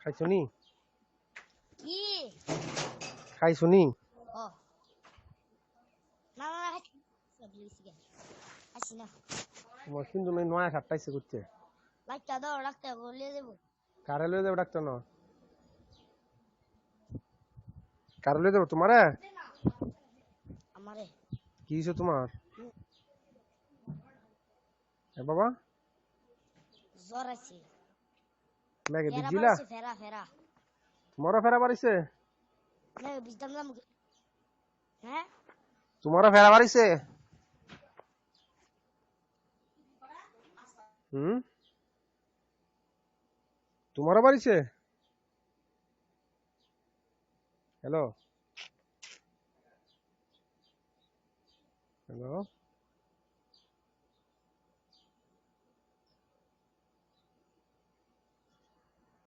খাইছনি কি খাইছনি ও না না না আসি না তোমার কিন্তু নয়া খাট্টাইছে করছে বাচ্চা দাও ডাক্তার বলে দেবো কারে লয়ে যাবো ডাক্তার না কারে লয়ে যাবো তোমারে আমারে কি হইছে তোমার এ বাবা জ্বর আছে মেঘে ফেরা ভিজিলা পড়ছে ফেরা ফেরা তোমারও ফেরা বাড়িছে মেঘে ভিজতাম না মুখে হ্যাঁ তোমারও ফেরা বাড়িছে হুম তোমারও বাড়িছে হ্যালো হ্যালো